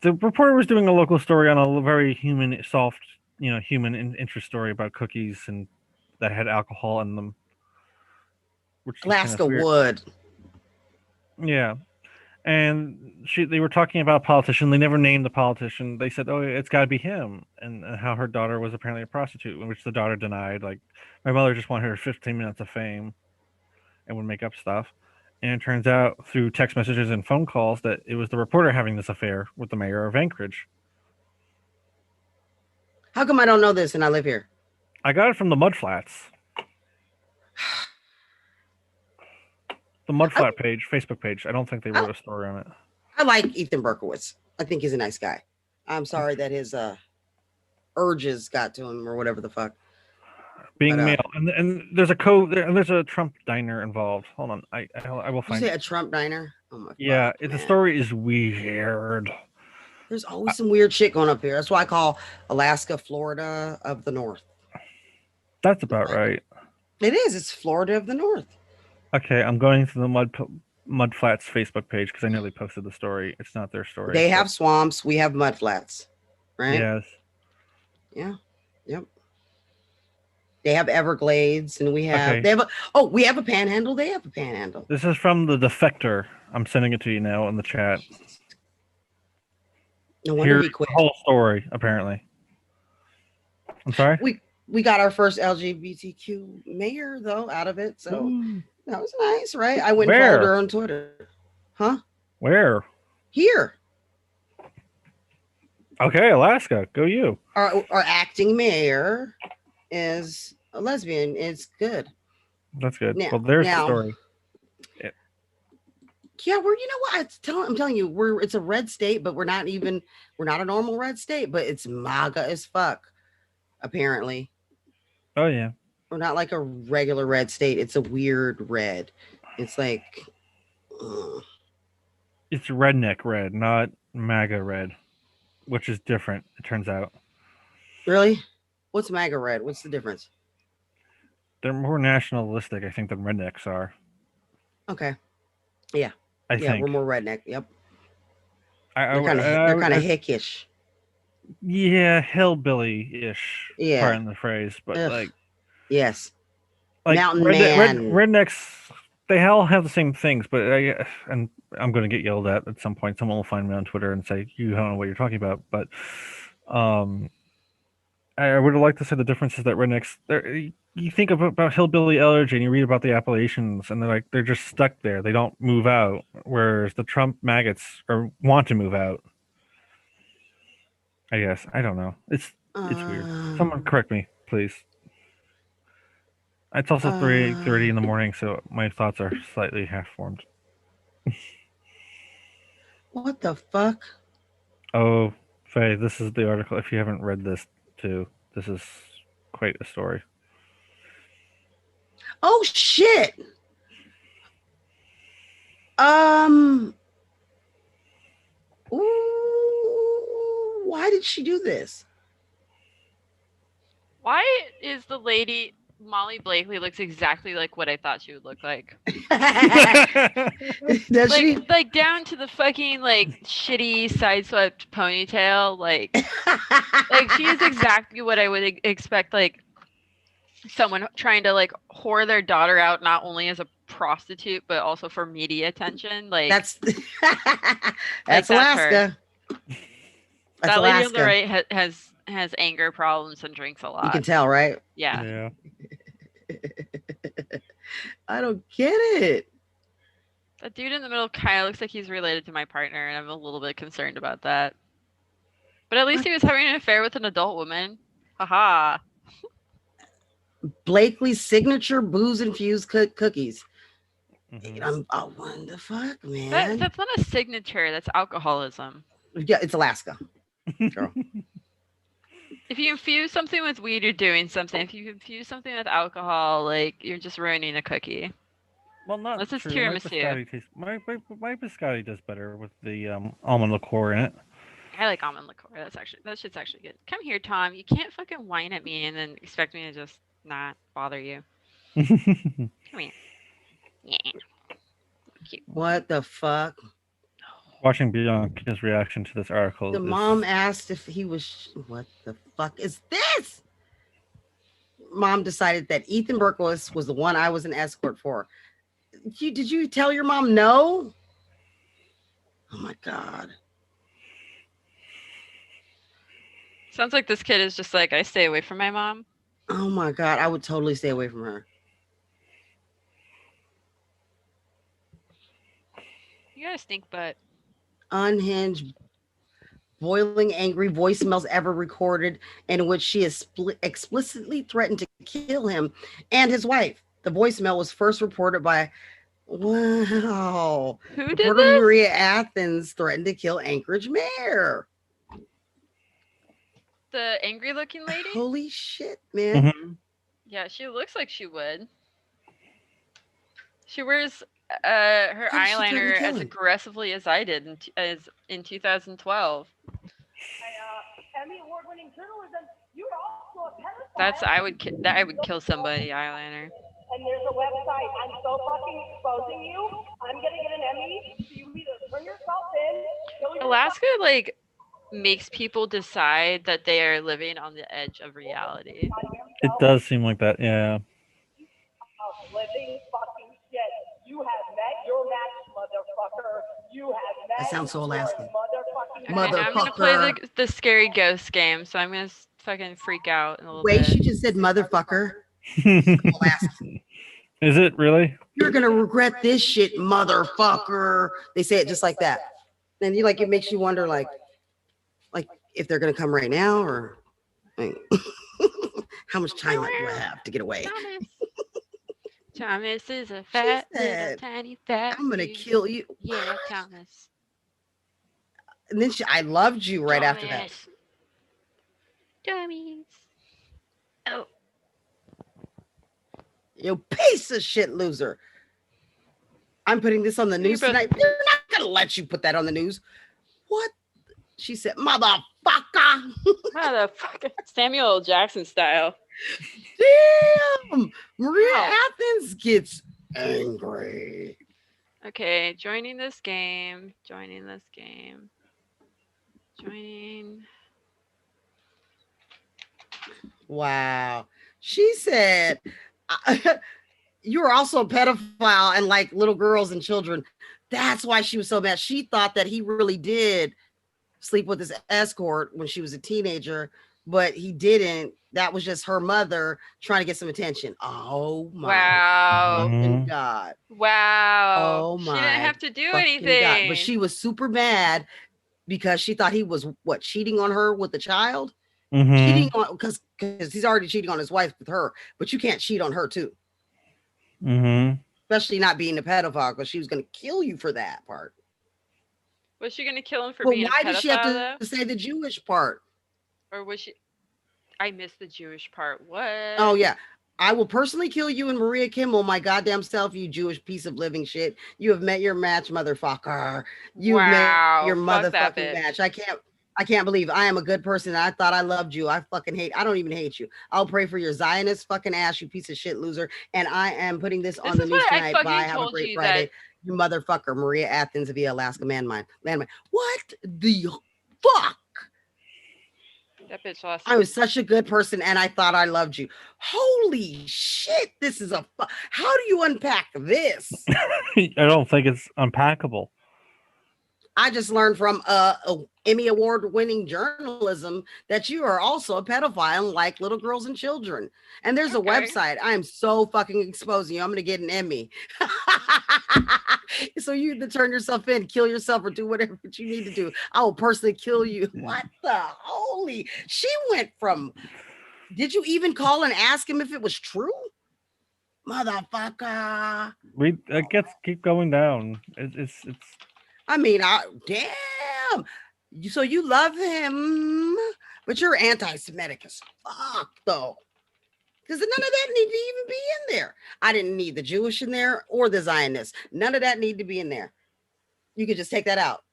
The reporter was doing a local story on a very human, soft, human interest story about cookies and that had alcohol in them. Which
Alaska would.
Yeah. And they were talking about a politician. They never named the politician. They said, "Oh, it's got to be him," and how her daughter was apparently a prostitute, which the daughter denied. Like, my mother just wanted her 15 minutes of fame, and would make up stuff. And it turns out through text messages and phone calls that it was the reporter having this affair with the mayor of Anchorage.
How come I don't know this and I live here?
I got it from the Mudflats. The Mudflat page, Facebook page. I don't think they wrote a story on it.
I like Ethan Berkowitz. I think he's a nice guy. I'm sorry that his urges got to him or whatever the fuck.
Being male, and there's a there's a Trump diner involved. Hold on, I will find.
You say a Trump diner? Oh my.
Yeah, the story is weird.
There's always some weird shit going up here. That's why I call Alaska, Florida of the North.
That's about right.
It is. It's Florida of the North.
Okay, I'm going to the Mudflats Facebook page because I know they posted the story. It's not their story.
They have swamps. We have mudflats, right?
Yes.
Yeah. Yep. They have Everglades, and we have we have a panhandle. They have a panhandle.
This is from the Defector. I'm sending it to you now in the chat.
No wonder he quit.
The whole story, apparently. I'm sorry.
We got our first LGBTQ mayor though out of it, so that was nice, right? I went and followed her on Twitter. Huh?
Where?
Here.
Okay, Alaska. Go you.
Our acting mayor is a lesbian. It's good.
That's good. Well, there's the story.
Yeah, you know what? I'm telling you, it's a red state, but we're not a normal red state, but it's MAGA as fuck, apparently.
Oh yeah.
We're not like a regular red state. It's a weird red. It's like
it's redneck red, not MAGA red, which is different, it turns out.
Really? What's MAGA red? What's the difference?
They're more nationalistic, I think, than rednecks are.
Okay. Yeah.
I think
we're more redneck. Yep.
They're
kind of hickish.
Yeah, hillbilly-ish.
Yeah.
Pardon the phrase, but
yes.
Like
Mountain man.
Rednecks, they all have the same things, but and I'm going to get yelled at some point. Someone will find me on Twitter and say, "You don't know what you're talking about." But I would like to say the difference is that rednecks, you think about hillbilly elegy and you read about the Appalachians and they're just stuck there. They don't move out. Whereas the Trump maggots want to move out. I guess. I don't know. It's weird. Someone correct me, please. It's also 3:30 in the morning, so my thoughts are slightly half-formed.
What the fuck?
Oh, Faye, this is the article. If you haven't read this, too, this is quite a story.
Oh, shit. Ooh, why did she do this?
Why is the lady Molly Blakely looks exactly like what I thought she would look like?
Does she?
Like down to the fucking like shitty sideswept ponytail. Like she is exactly what I would expect. Like someone trying to like whore their daughter out not only as a prostitute but also for media attention. Like
that's
that's
Alaska.
That's that lady on the right has anger problems and drinks a lot.
You can tell, right?
Yeah.
I don't get it.
That dude in the middle kind of looks like he's related to my partner, and I'm a little bit concerned about that. But at least he was having an affair with an adult woman. Haha.
Blakely's signature booze-infused cookies.
Mm-hmm.
What the fuck, man?
That's not a signature. That's alcoholism.
Yeah, it's Alaska. Girl.
If you infuse something with weed, you're doing something. If you infuse something with alcohol, like you're just ruining a cookie.
Well, not
unless it's
true.
tiramisu.
My biscotti does better with the almond liqueur in it.
I like almond liqueur. That shit's actually good. Come here, Tom. You can't fucking whine at me and then expect me to just not bother you. Come here. Yeah. Cute.
What the fuck?
Watching Bianca's reaction to this article.
The mom asked if he was. What the fuck is this? Mom decided that Ethan Berkowitz was the one I was an escort for. Did you tell your mom no? Oh my God.
Sounds like this kid is just like, I stay away from my mom.
Oh my God. I would totally stay away from her.
You got a stink butt.
Unhinged, boiling angry voicemails ever recorded in which she has explicitly threatened to kill him and his wife. The voicemail was first reported by
Who did
reporter
this?
Maria Athens threatened to kill Anchorage mayor.
The angry looking lady?
Holy shit, man.
Mm-hmm.
Yeah, she looks like she would. She wears her eyeliner as aggressively as I did in 2012.
Emmy award-winning journalism. You're also a pedophile.
That's I would kill somebody eyeliner.
And there's a website. I'm so fucking exposing you. I'm gonna get an Emmy. So you either turn yourself in. Kill yourself.
Alaska like makes people decide that they are living on the edge of reality.
It does seem like that, yeah.
Living fucking shit. You have met your match, motherfucker. You have met.
That sounds so Alaskan.
Okay, I'm gonna play the scary ghost game, so I'm gonna fucking freak out in a little bit.
Wait, she just said motherfucker.
Is it really?
You're gonna regret this shit, motherfucker. They say it just like that. And you like it makes you wonder like if they're gonna come right now or like, how much time do I have to get away?
Thomas is a fat little tiny fat.
I'm gonna kill you.
Yeah, Thomas.
And then I loved you right after that.
Dummies. Oh.
You piece of shit loser. I'm putting this on the news tonight. They're not gonna let you put that on the news. What? She said, motherfucker.
Motherfucker. Samuel L. Jackson style.
Damn. Maria Athens gets angry.
Okay, joining this game.
Wow. She said, you're also a pedophile and like little girls and children. That's why she was so mad. She thought that he really did sleep with his escort when she was a teenager, but he didn't. That was just her mother trying to get some attention. Oh my
Wow.
God.
Wow.
Oh
She
my
didn't have to do
God.
anything.
But she was super mad because she thought he was cheating on her with the child. Cheating on because he's already cheating on his wife with her, but you can't cheat on her too. Especially not being a pedophile, because she was going to kill you for that part.
Was she going to kill him for being a pedophile? Why did she have
to say the Jewish part?
Or was she? I missed the Jewish part. What?
Oh yeah. I will personally kill you and Maria Kimmel, my goddamn self, you Jewish piece of living shit. You have met your match, motherfucker. You've met your motherfucking match. I can't believe I am a good person. I thought I loved you. I don't even hate you. I'll pray for your Zionist fucking ass, you piece of shit loser. And I am putting this on the news tonight. Bye. Have a great Friday. You motherfucker. Maria Athens via Alaska landmine. What the fuck?
That bitch lost.
I was such a good person and I thought I loved you. Holy shit. This is how do you unpack this?
I don't think it's unpackable.
I just learned from Emmy Award-winning journalism that you are also a pedophile and like little girls and children. And there's a website. I am so fucking exposing you. I'm going to get an Emmy. So you either turn yourself in, kill yourself, or do whatever you need to do. I will personally kill you. What the holy? She went from, did you even call and ask him if it was true? Motherfucker.
Keep going down. It's
I mean, damn. So you love him, but you're anti-Semitic as fuck, though. Because none of that need to even be in there. I didn't need the Jewish in there or the Zionists. None of that need to be in there. You could just take that out.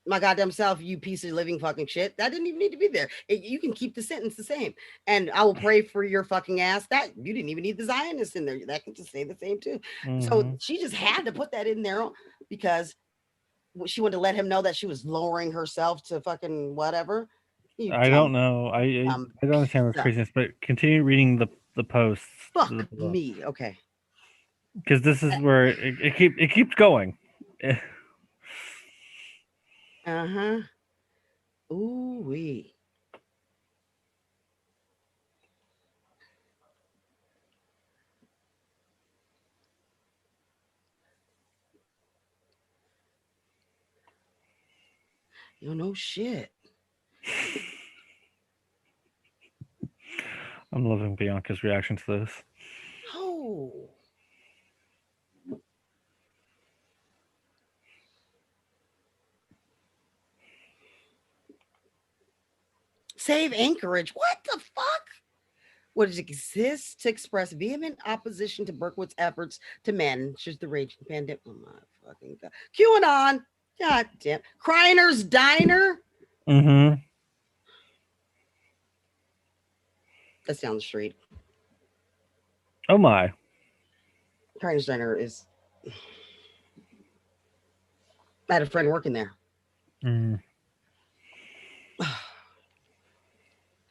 My goddamn self, you piece of living fucking shit. That didn't even need to be there. You can keep the sentence the same. And I will pray for your fucking ass. That you didn't even need the Zionists in there. That can just say the same too. So she just had to put that in there because she wanted to let him know that she was lowering herself to fucking whatever.
I don't know. I don't understand this craziness, but continue reading the posts.
Fuck me, okay.
Because this is where it keeps going.
Ooh wee. You know shit.
I'm loving Bianca's reaction to this.
Oh. Save Anchorage. What the fuck? What does it exist to express vehement opposition to Berkowitz efforts to manage the raging pandemic? Oh my fucking God. QAnon. God damn. Kreiner's Diner. That's down the street.
Oh my.
Kreiner's Diner is. I had a friend working there.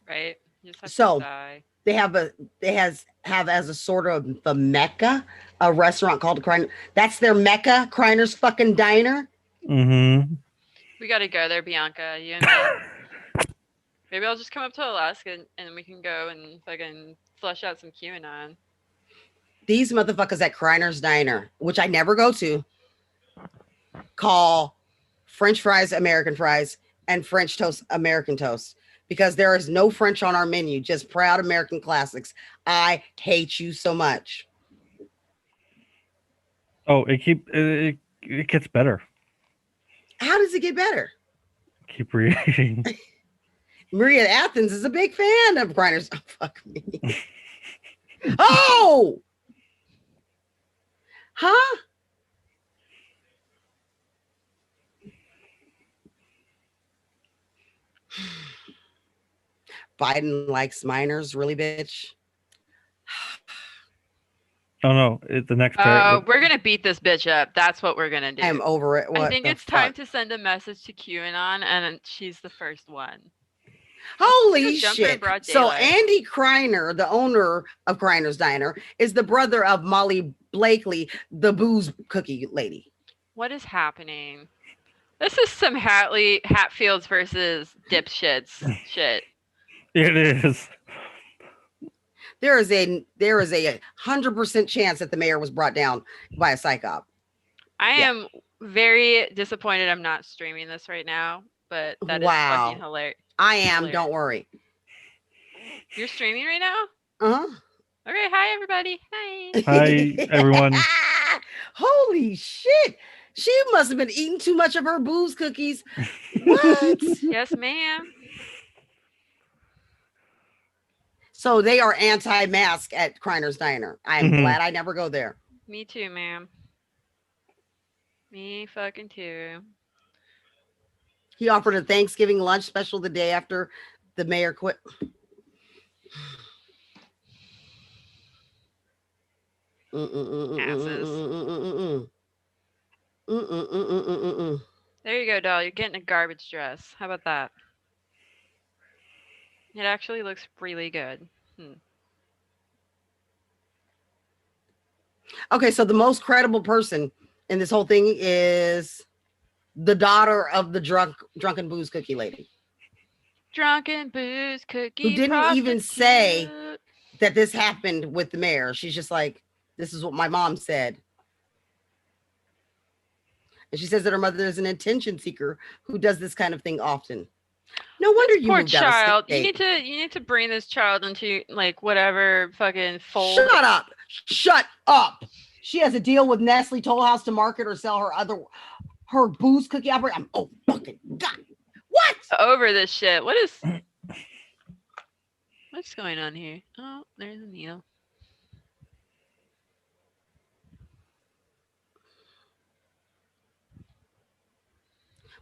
Right. You just have
So
to die.
they have as a sort of the Mecca, a restaurant called Kreiner. That's their Mecca, Kreiner's fucking Diner.
We got to go there, Bianca. You and me. Maybe I'll just come up to Alaska and we can go and fucking flush out some QAnon.
These motherfuckers at Kreiner's Diner, which I never go to, call French fries American fries and French toast American toast, because there is no French on our menu, just proud American classics. I hate you so much.
Oh, it gets better.
How does it get better?
Keep reading.
Maria Athens is a big fan of Kreiner's. Oh, fuck me. Oh! Huh? Biden likes minors, really, bitch?
Oh no, the next part.
We're gonna beat this bitch up. That's what we're gonna do.
I'm over it. What
I think it's time to send a message to QAnon, and she's the first one.
Holy shit. So Andy Kreiner, the owner of Kreiner's Diner, is the brother of Molly Blakely, the booze cookie lady.
What is happening? This is some Hatfields versus dipshits shit.
It is.
There is a 100% chance that the mayor was brought down by a psyop.
I am very disappointed I'm not streaming this right now, but that is fucking hilarious.
I am, don't worry.
You're streaming right now?
Uh-huh.
Okay, hi everybody. Hi.
Hi everyone.
Holy shit. She must have been eating too much of her booze cookies. What?
Yes, ma'am.
So they are anti-mask at Kreiner's Diner. I'm glad I never go there.
Me too, ma'am. Me fucking too.
He offered a Thanksgiving lunch special the day after the mayor quit.
There you go, doll. You're getting a garbage dress. How about that? It actually looks really good.
Okay, so the most credible person in this whole thing is the daughter of the drunken booze cookie lady.
Drunken booze cookie.
Who didn't even say that this happened with the mayor. She's just like, this is what my mom said. And she says that her mother is an attention seeker who does this kind of thing often. No wonder you
poor
moved
child.
Out of state.
You need to bring this child into like whatever fucking fold.
Shut up. She has a deal with Nestle Toll House to market or sell her booze cookie operation. Oh fucking god. What?
Over this shit. What's going on here? Oh, there's a needle.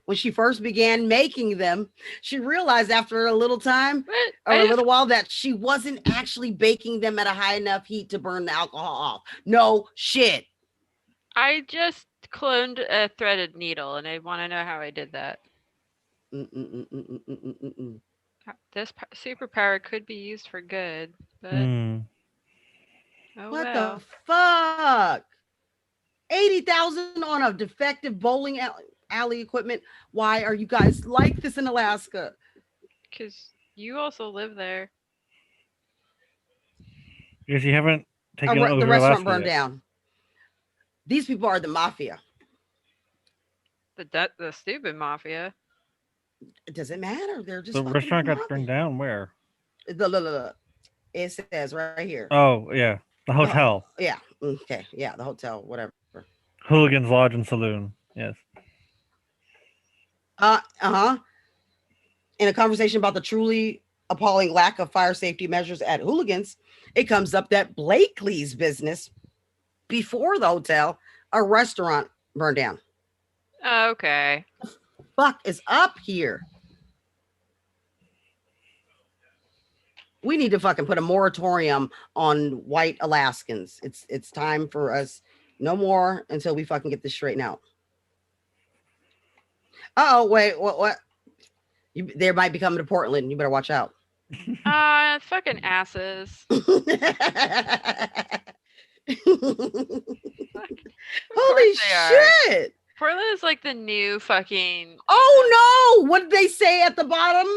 When she first began making them, she realized after a little time or a little while that she wasn't actually baking them at a high enough heat to burn the alcohol off. No shit.
I just cloned a threaded needle and I want to know how I did that. This superpower could be used for good, but
what the fuck? 80,000 on a defective bowling alley equipment. Why are you guys like this in Alaska?
Because you also live there.
Because you haven't taken over
the restaurant
Alaska
burned
yet.
down. These people are the mafia.
The stupid mafia.
It doesn't matter. They're just
the restaurant got burned down. Where?
Look. It says right here.
Oh yeah, the hotel.
Yeah. Okay. Yeah, the hotel. Whatever.
Hooligans Lodge and Saloon. Yes.
In a conversation about the truly appalling lack of fire safety measures at Hooligans, it comes up that Blakely's business before the hotel, a restaurant burned down.
Okay.
Fuck is up here? We need to fucking put a moratorium on white Alaskans. It's time for us. No more until we fucking get this straightened out. Oh wait, what? They might be coming to Portland. You better watch out.
Fucking asses.
Holy shit!
Portland is like the new fucking.
Oh no! What did they say at the bottom?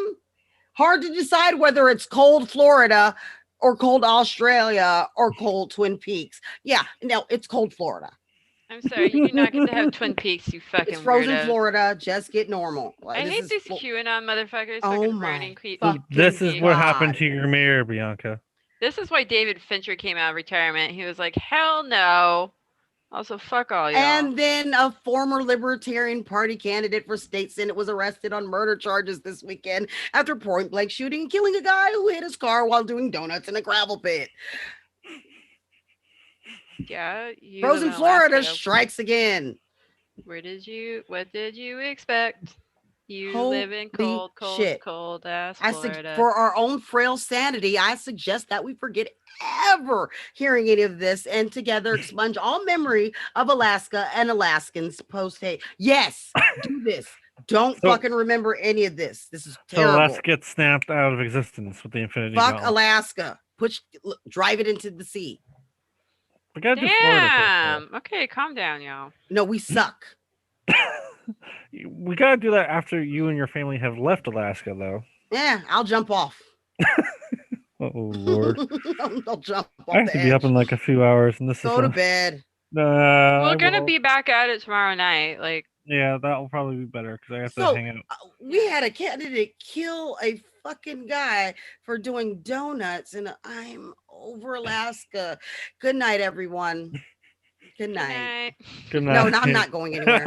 Hard to decide whether it's cold Florida or cold Australia or cold Twin Peaks. Yeah, no, it's cold Florida.
I'm sorry, you do not get to have Twin Peaks, you fucking
It's frozen
weirdos.
Florida. Just get normal.
I hate these QAnon motherfuckers.
Oh
my!
This is what happened to your mayor, Bianca.
This is why David Fincher came out of retirement. He was like, hell no. Also, fuck all y'all.
And then a former Libertarian Party candidate for state senate was arrested on murder charges this weekend after point blank shooting and killing a guy who hit his car while doing donuts in a gravel pit.
Yeah,
Frozen Florida strikes again.
What did you expect? You live in cold ass Florida.
For our own frail sanity, I suggest that we forget ever hearing any of this and together expunge all memory of Alaska and Alaskans post hate. Yes, do this. Don't fucking remember any of this. This is terrible.
So Alaska gets snapped out of existence with the Infinity
Fuck
Gauntlet.
Alaska. Drive it into the sea.
We gotta do Florida first,
okay, calm down, y'all.
No, we suck.
We gotta do that after you and your family have left Alaska, though.
Yeah, I'll jump off.
Oh Lord.
I'll jump off
I have
the
to be up
edge.
in like a few hours, and this
Go
is
to bed.
We're gonna be back at it tomorrow night. Like,
yeah, that will probably be better because I have to
So
hang out.
we had a candidate kill a fucking guy for doing donuts, and I'm over Alaska. Good night, everyone. Good
good
night.
night.
Good
No,
night.
I'm not going anywhere.